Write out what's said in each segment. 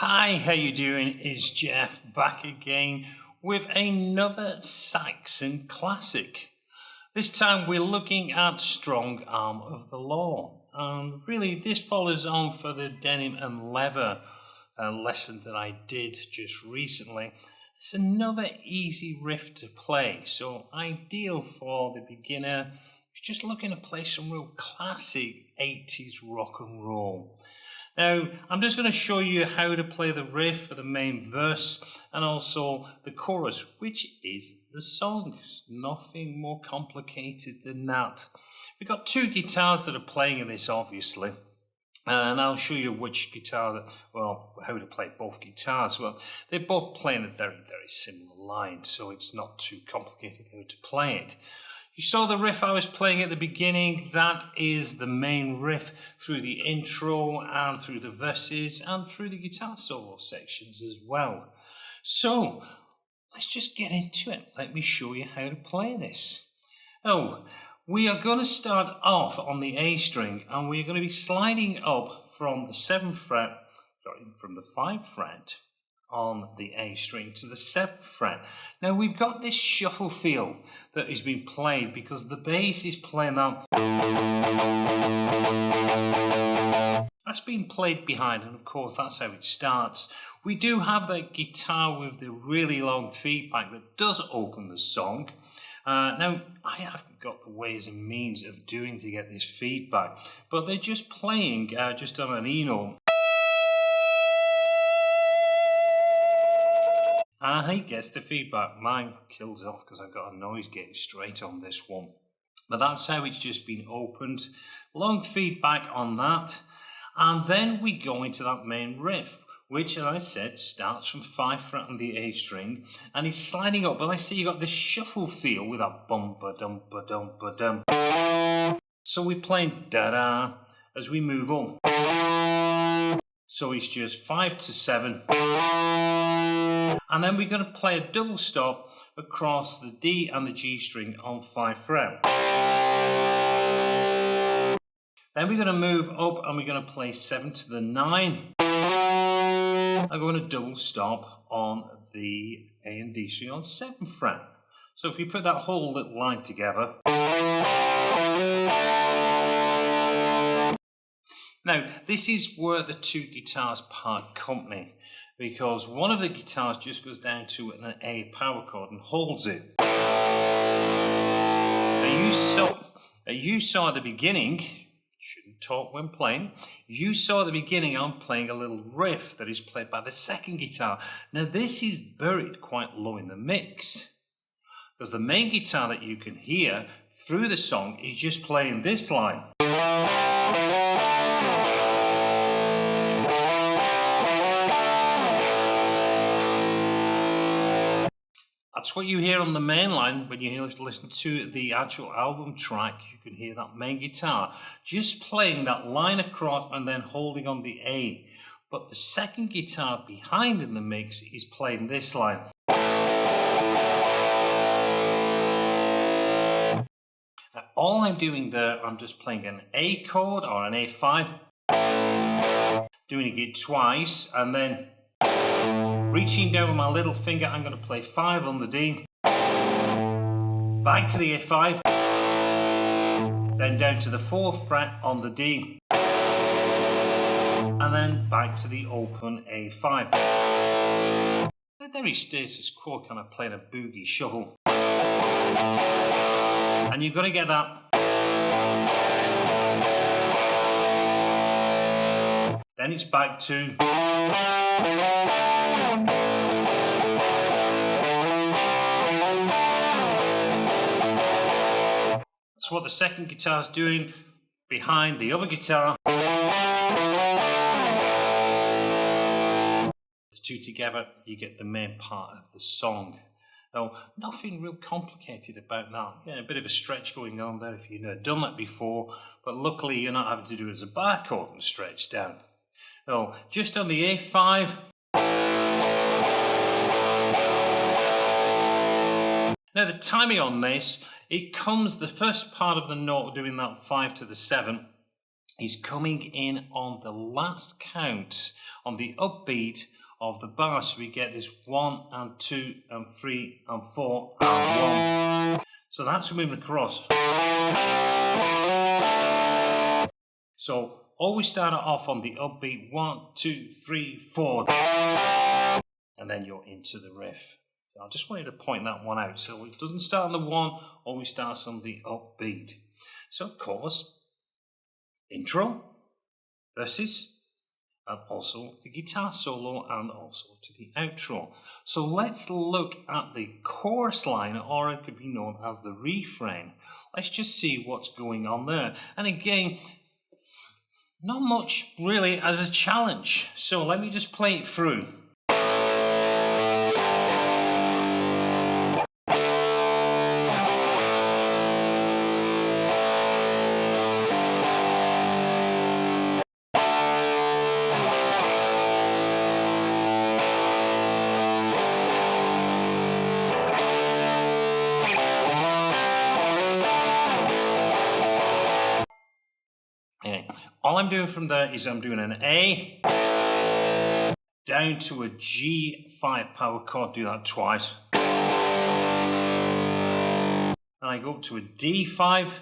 Hi, how you doing? It's Jeff back again with another Saxon classic. This time we're looking at Strong Arm of the Law. Really this follows on for the denim and leather lesson that I did just recently. It's another easy riff to play, so ideal for the beginner who's just looking to play some real classic 80s rock and roll. Now, I'm just going to show you how to play the riff for the main verse and also the chorus, which is the song. Nothing more complicated than that. We've got two guitars that are playing in this, obviously, and I'll show you which guitar, how to play both guitars. Well, they're both playing a very, very similar line, so it's not too complicated how to play it. You saw the riff I was playing at the beginning. That is the main riff through the intro and through the verses and through the guitar solo sections as well. So let's just get into it. Let me show you how to play this. Oh, we are going to start off on the A string and we're going to be sliding up from the 7th fret, from the 5th fret on the A string to the 7th fret. Now we've got this shuffle feel that is being played because the bass is playing that. That's being played behind, and of course that's how it starts. We do have that guitar with the really long feedback that does open the song. Now I haven't got the ways and means of doing to get this feedback, but they're just playing just on an E note. And he gets the feedback. Mine kills off because I've got a noise gate straight on this one. But that's how it's just been opened. Long feedback on that. And then we go into that main riff, which, as I said, starts from 5th fret on the A string. And he's sliding up. But I see you got this shuffle feel with that bum-ba-dum-ba-dum-ba-dum. So we're playing da-da as we move on. So it's just 5 to 7. And then we're going to play a double stop across the D and the G string on 5th fret. Then we're going to move up and we're going to play 7 to the 9. I'm going to double stop on the A and D string on 7th fret. So if we put that whole little line together. Now, this is where the two guitars part company, because one of the guitars just goes down to an A power chord and holds it. Now you saw at the beginning, shouldn't talk when playing, you saw at the beginning I'm playing a little riff that is played by the second guitar. Now this is buried quite low in the mix, because the main guitar that you can hear through the song is just playing this line. That's what you hear on the main line when you listen to the actual album track. You can hear that main guitar just playing that line across and then holding on the A. But the second guitar behind in the mix is playing this line. Now, all I'm doing there, I'm just playing an A chord or an A5, doing it twice, and then reaching down with my little finger, I'm going to play 5 on the D, back to the A5, then down to the 4th fret on the D, and then back to the open A5. Very status quo, kind of playing a boogie shuffle. And you've got to get that. Then it's back to. That's what the second guitar is doing behind the other guitar. The two together, you get the main part of the song. Now, nothing real complicated about that. Yeah, a bit of a stretch going on there if you've never done that before, but luckily you're not having to do it as a bar chord and stretch down. No, just on the A5. Now the timing on this, it comes, the first part of the note doing that 5 to the 7 is coming in on the last count on the upbeat of the bar. So we get this 1 and 2 and 3 and 4 and 1. So that's moving across. So always start it off on the upbeat 1, 2, 3, 4, and then you're into the riff. I just wanted to point that one out. So it doesn't start on the 1, always starts on the upbeat. So of course, intro, verses, and also the guitar solo, and also to the outro. So let's look at the chorus line, or it could be known as the refrain. Let's just see what's going on there. And again, not much really as a challenge. So let me just play it through. All I'm doing from there is I'm doing an A down to a G5 power chord, do that twice. And I go up to a D5,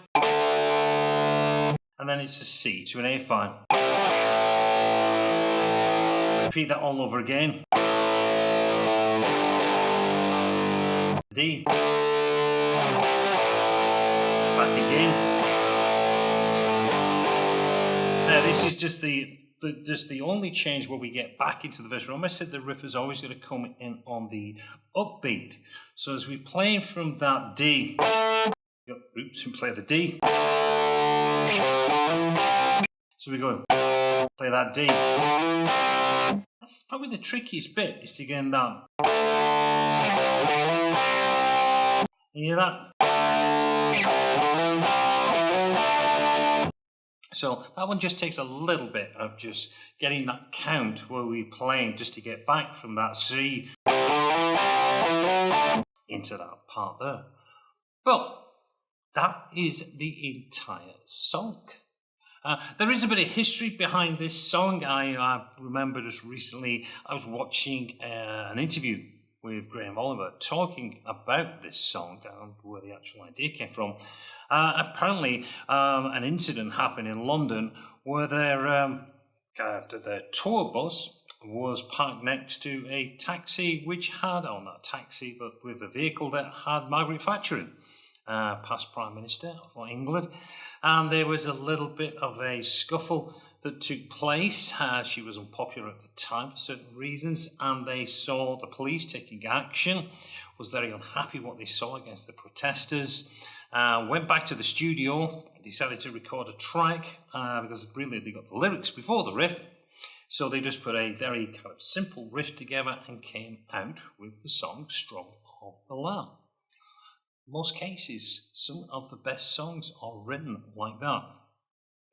and then it's a C to an A5. Repeat that all over again. D. Back again. Now this is just the only change where we get back into the verse. Remember I said the riff is always going to come in on the upbeat. So as we play from that D, oops, and play the D. So we go, play that D. That's probably the trickiest bit, is to get in that. You hear that? So that one just takes a little bit of just getting that count where we're playing just to get back from that C into that part there. But that is the entire song. There is a bit of history behind this song. I remember just recently I was watching an interview with Graham Oliver talking about this song and where the actual idea came from. Apparently, an incident happened in London where their tour bus was parked next to a taxi which had, or not a taxi, but with a vehicle that had Margaret Thatcher in, past Prime Minister for England. And there was a little bit of a scuffle that took place. She was unpopular at the time for certain reasons, and they saw the police taking action, was very unhappy what they saw against the protesters, went back to the studio, decided to record a track, because really they got the lyrics before the riff, so they just put a very kind of simple riff together and came out with the song Strong of the Lamb. In most cases, some of the best songs are written like that.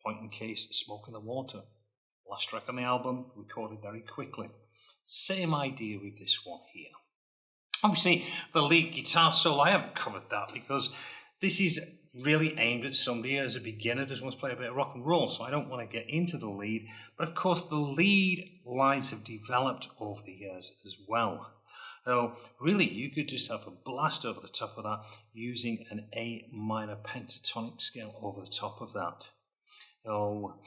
Point in case, Smoke in the Water. Last track on the album, recorded very quickly. Same idea with this one here. Obviously, the lead guitar solo, I haven't covered that because this is really aimed at somebody as a beginner, just wants to play a bit of rock and roll, so I don't want to get into the lead. But of course, the lead lines have developed over the years as well. So really, you could just have a blast over the top of that using an A minor pentatonic scale over the top of that. So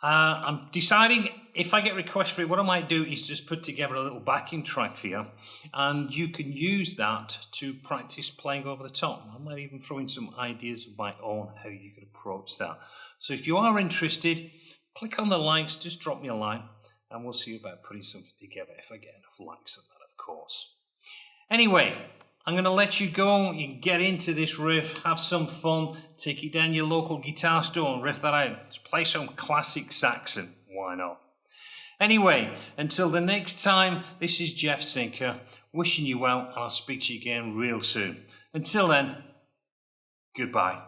I'm deciding if I get requests for it, what I might do is just put together a little backing track for you, and you can use that to practice playing over the top. I might even throw in some ideas of my own how you could approach that. So if you are interested, click on the likes, just drop me a line, and we'll see about putting something together if I get enough likes on that, of course. Anyway, I'm going to let you go. You can get into this riff, have some fun, take it down your local guitar store and riff that out. Just play some classic Saxon. Why not? Anyway, until the next time, this is Jeff Sinker, wishing you well, and I'll speak to you again real soon. Until then, goodbye.